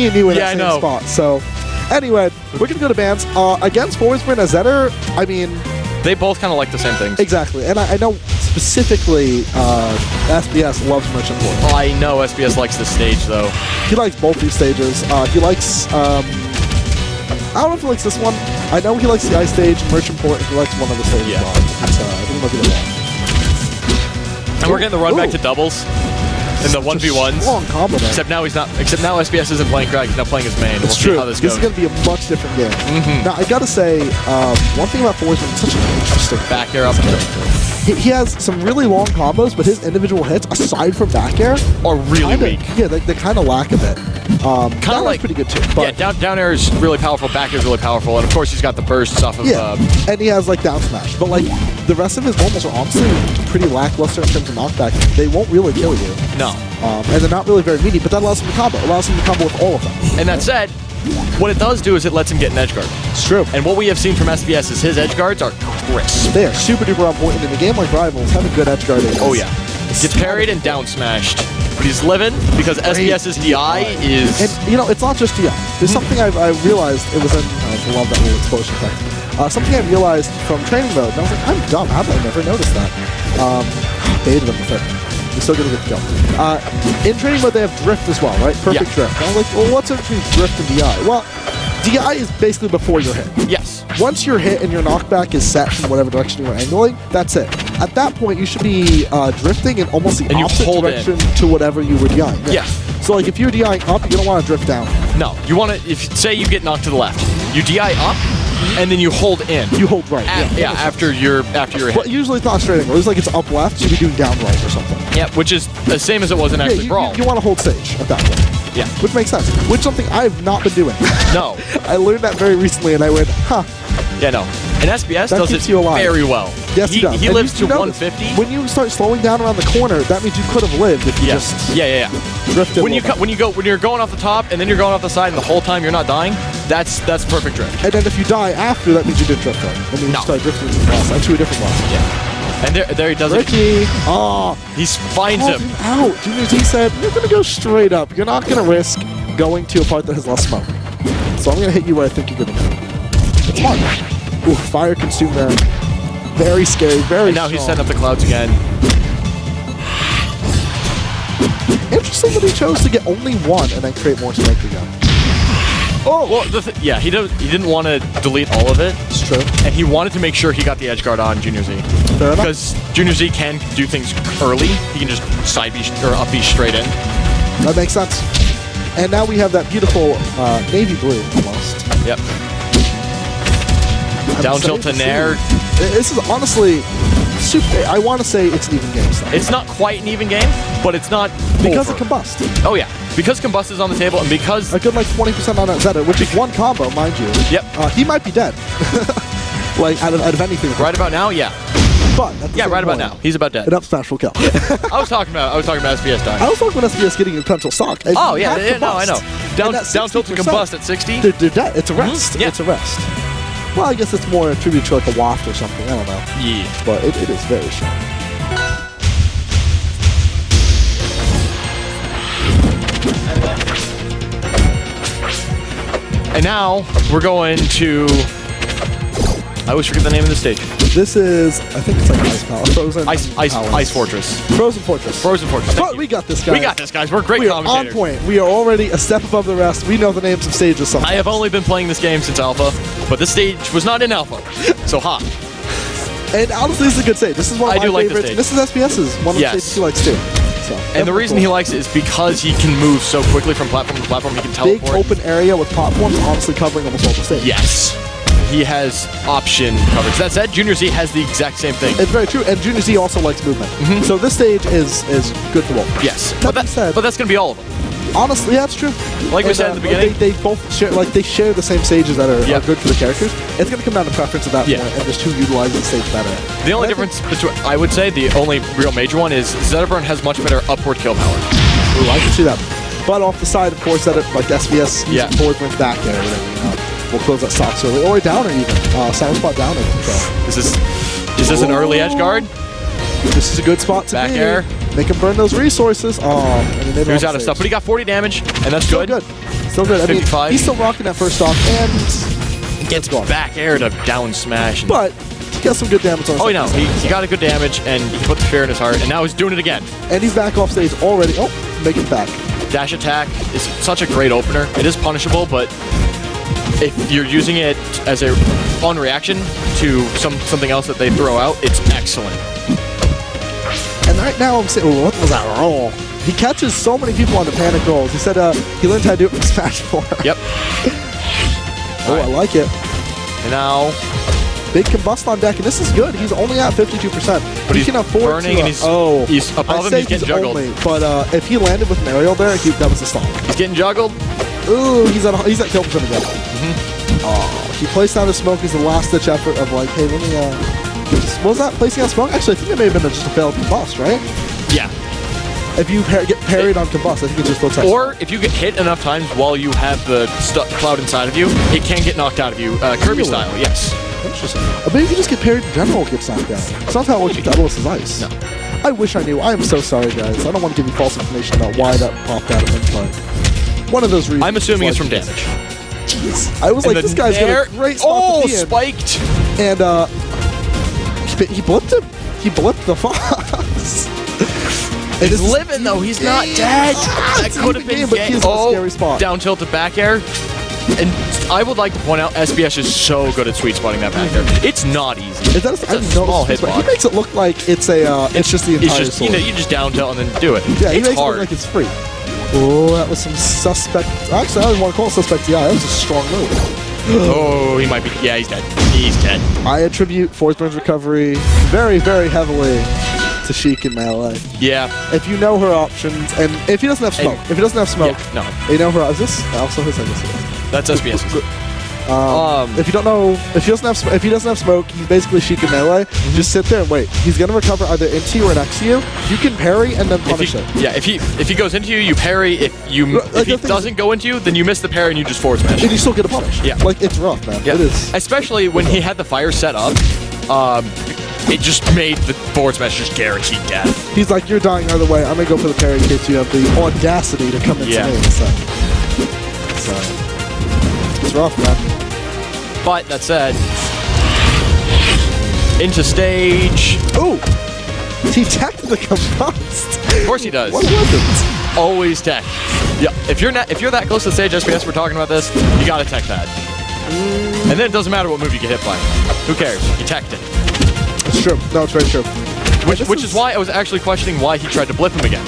me and you in that same spot. So, anyway, we're going to go to bans. Against Forsburn and Zetter, I mean... They both kind of like the same things. Exactly. And I know specifically SBS loves Merchant Port. I know SBS likes this stage, though. He likes both these stages. He likes... I don't know if he likes this one. I know he likes the ice stage, Merchant Port, and he likes one other stage as well. I think he'll get it all. And we're getting the run back to doubles in the 1v1s. Long combo, man. Except now he's not. Except now SBS isn't playing Craig. He's not playing his main. It's true. See how this goes. is going to be a much different game. Now, I got to say, one thing about Forsburn, it's such an interesting back air up and he has some really long combos, but his individual hits, aside from back air, are really weak. Yeah, they kind of lack a bit. Kind of like pretty good too. But yeah, down air is really powerful. Back air is really powerful, and of course he's got the bursts off of. And he has like down smash, but like the rest of his normals are honestly pretty lackluster in terms of knockback. They won't really kill you. No. And they're not really very meaty, but that allows him to combo. Allows him to combo with all of them. And that said, what it does do is it lets him get an edge guard. It's true. And what we have seen from SBS is his edge guards are crisp. They are super duper on point, and in a game like Rivals, having good edge guarding. Oh yeah. Gets parried and down smashed. But he's living because SBS's DI is... And, you know, it's not just DI. There's something I realized, it was in... I love that little explosion effect. Something I realized from training mode, and I was like, I'm dumb. How did I never notice that? Baited him with it. He's still going to get the kill. In training mode, they have drift as well, right? Perfect drift. And I was like, well, what's the difference between drift and DI? Well, DI is basically before your hit. Yes. Once your hit and your knockback is set from whatever direction you are angling, that's it. At that point, you should be drifting in almost the opposite direction to whatever you were DIing. Yeah. So, like, if you're DIing up, you don't want to drift down. No. You want to, if say you get knocked to the left, you DI up, and then you hold in. You hold right. After your hit. But usually it's not straight angle. It's like it's up left, so you'd be doing down right or something. Yeah, which is the same as it was in actually Brawl. You want to hold stage at that point. Yeah. Which makes sense. Which is something I've not been doing. No. I learned that very recently, and I went, huh. Yeah, no. And SBS does it very well. Yes, he does. He lives to 150. When you start slowing down around the corner, that means you could have lived if you just drifted. When you're going off the top and then you're going off the side and the whole time you're not dying, that's perfect drift. And then if you die after, that means you didn't drift right. And then you start drifting to the boss, to a different boss. Yeah. And there he does Ricky. it. Oh, he finds him out. He said, "You're gonna go straight up. You're not gonna risk going to a part that has less smoke. So I'm gonna hit you where I think you're gonna go." It's smart. Ooh, fire consumed there. Very scary, very And now he's setting up the clouds again. Interesting that he chose to get only one and then create more smoke again. Oh, well, he didn't want to delete all of it. It's true. And he wanted to make sure he got the edge guard on Junior Z. Fair enough. Because Junior Z can do things early. He can just side B or up B straight in. That makes sense. And now we have that beautiful navy blue almost. Yep. Down tilt to Nair. This is honestly super. I want to say it's an even game. It's not quite an even game, but it's not because over. of Combust. Oh yeah, because Combust is on the table, and because a good like 20% on that Zetter, which is one combo, mind you. Yep. He might be dead. Like out of anything. Right about now, yeah. But right about now, he's about dead. An up smash will kill. I was talking about SBS dying. I was talking about SBS getting a potential stock. Oh yeah, no, I know. Down tilt to Combust at 60. They're dead. It's a rest. Yeah. It's a rest. Well, I guess it's more a tribute to like a waft or something. I don't know. Yeah. But it is very strong. And now we're going to... I always forget the name of the stage. This is, I think it's like Ice Palace. Frozen Ice Fortress. Frozen Fortress. Frozen Fortress. But we got this, guys. We got this, guys. We're great commentators. We are on point. We are already a step above the rest. We know the names of stages sometimes. I have only been playing this game since Alpha, but this stage was not in Alpha. So, ha. And honestly, this is a good stage. This is one of my favorites. Like this is SBS's. One of the stages he likes too. So, and the reason he likes it is because he can move so quickly from platform to platform. He can teleport. Big open area with platforms, honestly covering almost all the stage. Yes. He has option coverage. That said, Junior Z has the exact same thing. It's very true, and Junior Z also likes movement. So this stage is good for both. Yes, but that's going to be all of them. Honestly, yeah, that's true. Like we said in the beginning, they both share the same stages that are good for the characters. It's going to come down to preference at that point, and just who utilizes the stage better. The only difference between, I would say, the only real major one is Zetterburn has much better upward kill power. Ooh, I can see that. But off the side, of course, like SBS, forward brings back there. We'll close that socks early, or downer even. Sound spot downer. Is this an early edge guard? This is a good spot to back be. air. Make him burn those resources. Oh, he was out of stuff, but he got 40 damage, and that's good. Still good. I mean, 55. he's still rocking that first stock, and He gets back air to down smash. but he got some good damage on his Oh, no, he got a good damage, and he put the fear in his heart, and now he's doing it again. And he's back off stage already. Oh, make it back. Dash attack is such a great opener. It is punishable, but if you're using it as a fun reaction to something else that they throw out, it's excellent. And right now I'm saying, what was that roll? He catches so many people on the panic rolls. He said he learned how to do it from Smash 4. Yep. Oh, I like it. And now, Big combust on deck, and this is good. He's only at 52%. but he he's can afford burning, to, and he's above him. He's getting juggled. Only, but if he landed with an aerial there, that was a stop. He's getting juggled. Ooh, he's at kill percent again. Oh, he placed down his smoke as the last ditch effort of like, hey, let me. What was that? Placing on smoke? Actually, I think it may have been just a failed combust, right? Yeah. If you get parried on combust, I think it just looks like. Or if you get hit enough times while you have the cloud inside of you, it can get knocked out of you. Kirby Really? style, yes. Interesting. But if you just get parried in general, it gets knocked out. It's not how it works with Edelis's ice. No. I wish I knew. I am so sorry, guys. I don't want to give you false information about why that popped out of him, but one of those reasons. I'm assuming it's from damage. Jeez. I was like, this guy's got a great spot to be in. Spiked! And he blipped him. He blipped the Fox. He's living though. He's not dead. That could have been but he's in a scary spot. Down tilt to back air. And I would like to point out, SBS is so good at sweet spotting that back air. It's not easy. Is that It's a small hitbox. He makes it look like it's a. It's just the entire It's just, sword. you just down tilt and then do it. Yeah, he It's makes hard. it look like it's free. Oh, that was some suspect. Actually, I don't want to call it suspect. Yeah, that was a strong move. Oh, he might be. Yeah, he's dead. He's dead. I attribute Forsburn's recovery very, very heavily to Sheik in melee. Yeah. If you know her options, and if he doesn't have smoke, Yeah, no. you know her. Is this also his? I guess. That's SBS. If you don't know, if he doesn't have smoke, he's basically Sheik in melee. Just sit there and wait. He's gonna recover either into you or next to you. You can parry and then punish it. Yeah, if he goes into you, you parry. If he doesn't go into you, then you miss the parry and you just forward smash. And you still get a punish. Yeah. Like, it's rough, man. Yeah. It is. Especially when he had the fire set up. It just made the forward smash just guaranteed death. He's like, you're dying either way. I'm gonna go for the parry in case you have the audacity to come into me. So it's rough, man. But that said, into stage. Ooh! He teched the combust. Of course he does. What weapons? Always tech. Yeah. If you're that close to the stage, SBS, we're talking about this. You gotta tech that. And then it doesn't matter what move you get hit by. Who cares? You teched it. It's true. No, it's very true. Which is why I was actually questioning why he tried to blip him again.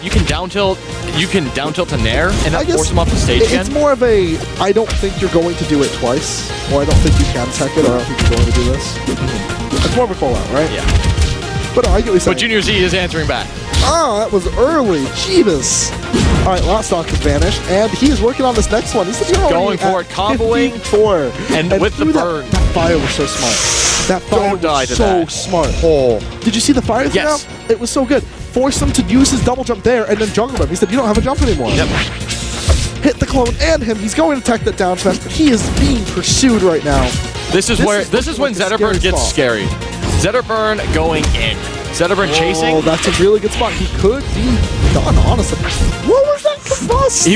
You can down tilt. You can down tilt to Nair and not force him off the stage again. It's more of a, I don't think you're going to do it twice, or I don't think you can tech it, or I don't think you're going to do this. It's more of a call out, right? Yeah. But I get what you're saying. But Junior Z is answering back. Oh, that was early. Jeebus. All right, last stock has vanished, and he is working on this next one. He's going for it, comboing, 54. and with the burn. That fire was so smart. That fire was so smart. Oh. Did you see the fire? Yes. It was so good. Forced him to use his double jump there and then juggle him. He said, you don't have a jump anymore. Yep. Hit the clone and him. He's going to tech that down smash, but he is being pursued right now. This is when Zetterburn gets scary. Zetterburn going in. Zetterburn chasing. Oh, that's a really good spot. He could be done, honestly. What was that combust?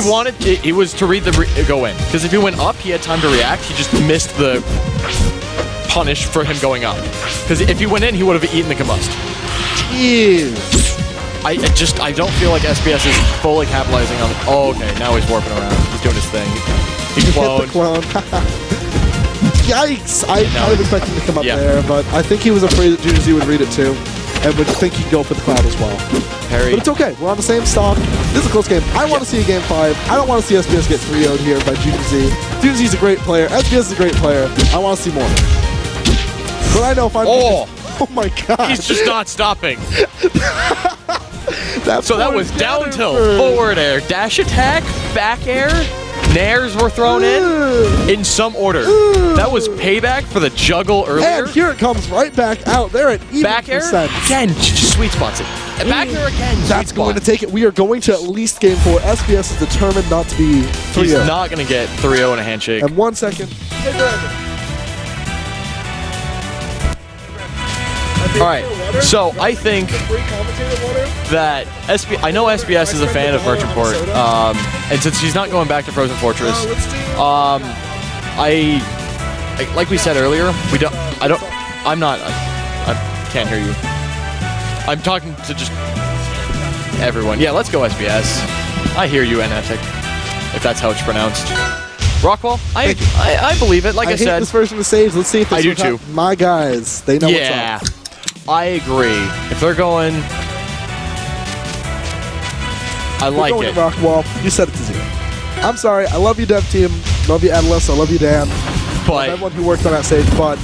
He was to read the go in. Because if he went up, he had time to react. He just missed the punish for him going up. Because if he went in, he would have eaten the combust. Jeez. I don't feel like SBS is fully capitalizing on. Oh, okay. Now he's warping around. He's doing his thing. He Hit cloned. the clone. Yikes! I kind of expected him to come up there, but I think he was afraid that Junior Z would read it too, and would think he'd go for the cloud as well. Parry. But it's okay. We're on the same stock. This is a close game. I want to see a game 5. I don't want to see SBS get 3-0'd here by Junior Z. Junior Z is a great player. SBS is a great player. I want to see more. But I know if I'm... Oh my god. He's just not stopping. That was down tilt, forward air, dash attack, back air, nairs were thrown in some order. That was payback for the juggle earlier. And here it comes right back out there at even back air again, just sweet spots it. And back air again. That's going to take it. We are going to at least game 4. SBS is determined not to be 3-0. He's not going to get 3-0 in a handshake. And 1 second. Hey, Brandon. All right, so I think that I know SBS is a fan of Merchant Port, and since he's not going back to Frozen Fortress, like we said earlier, I can't hear you. I'm talking to just everyone. Yeah, let's go SBS. I hear you, Enetic, if that's how it's pronounced. Rockwall, I believe it. Like I said, hate this version of Sage. Let's see if this I do too. My guys, they know what's up. Yeah, I agree. If they're going, I like it. Rockwall, you set it to 0. I'm sorry. I love you, dev team. Love you, Atlas. I love you, Dan. But everyone who worked on that stage, but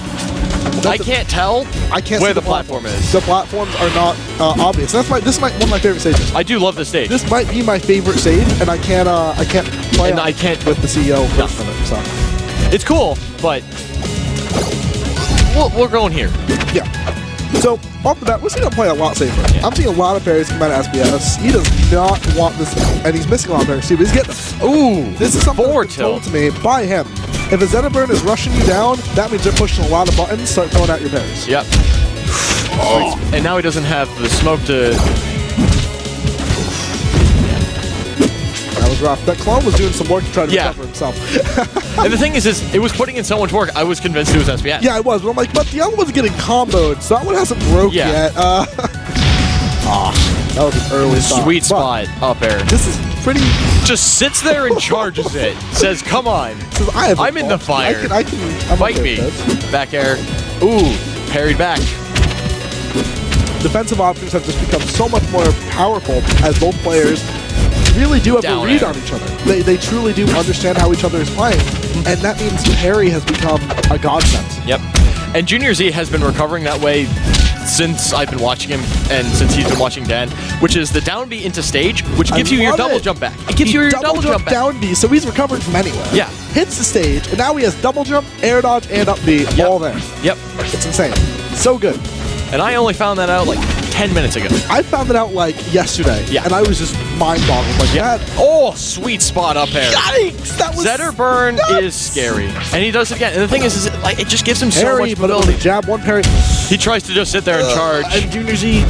I can't tell where the platform is. The platforms are not obvious. This is one of my favorite stages. I do love this stage. This might be my favorite stage, and I can't play and I can't with the CEO version of it. So it's cool, but we're going here. Yeah. So off the bat, we're seeing him play a lot safer. Yeah. I'm seeing a lot of parries come out of SBS. He does not want this, and he's missing a lot of parries too. But he's getting them. Ooh, this is something that's told to me by him. If a Zetterburn is rushing you down, that means they're pushing a lot of buttons, start throwing out your parries. Yep. Oh. And now he doesn't have the smoke to... That was rough. That clone was doing some work to try to recover himself. And the thing is, it was putting in so much work, I was convinced it was SBS. Yeah, I was. But I'm like, but the other one's getting comboed, so that one hasn't broke yet. That was an early spot. Sweet spot up air. This is pretty... Just sits there and charges it. Says, come on. Says, I'm in the fire. I'm Fight me. Back air. Ooh, parried back. Defensive options have just become so much more powerful as both players really do have a read on each other. They truly do understand how each other is playing, and that means parry has become a godsend. Yep. And Junior Z has been recovering that way since I've been watching him and since he's been watching Dan, which is the down B into stage, which gives you your double jump back. It gives you your double jump back. Down B, so he's recovering from anywhere. Yeah. Hits the stage, and now he has double jump, air dodge, and up B all there. Yep. It's insane. So good. And I only found that out like 10 minutes ago. I found it out like yesterday. Yeah. And I was just mind-boggled like that. Oh, sweet spot up there. Yikes! That was Zetterburn is scary. And he does it again. And the thing is like it just gives him so much mobility. Jab, one parry. He tries to just sit there and charge. And Junior Z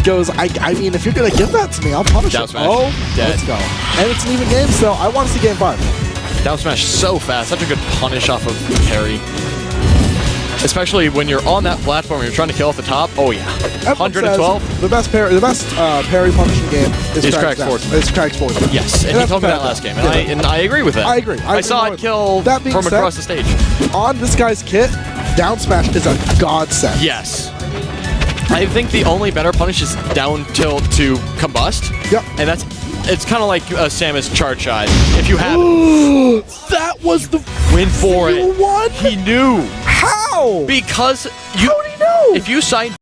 goes, I mean, if you're going to give that to me, I'll punish Down it. smash. Oh, dead. Let's go. And it's an even game, so I want to see game 5. Down smash so fast. Such a good punish off of parry. Especially when you're on that platform and you're trying to kill at the top. Oh, yeah. 112. The best parry punishing game is Crack's Force. It's Crack's Force. Yes, and he told me that last game, and I agree with that. I agree. I saw it kill from across the stage. On this guy's kit, down smash is a godsend. Yes. I think the only better punish is down tilt to combust. Yep. And it's kind of like Samus charge shot. If you have it. That was the win for it. One? He knew. How? Because How did he know? If you signed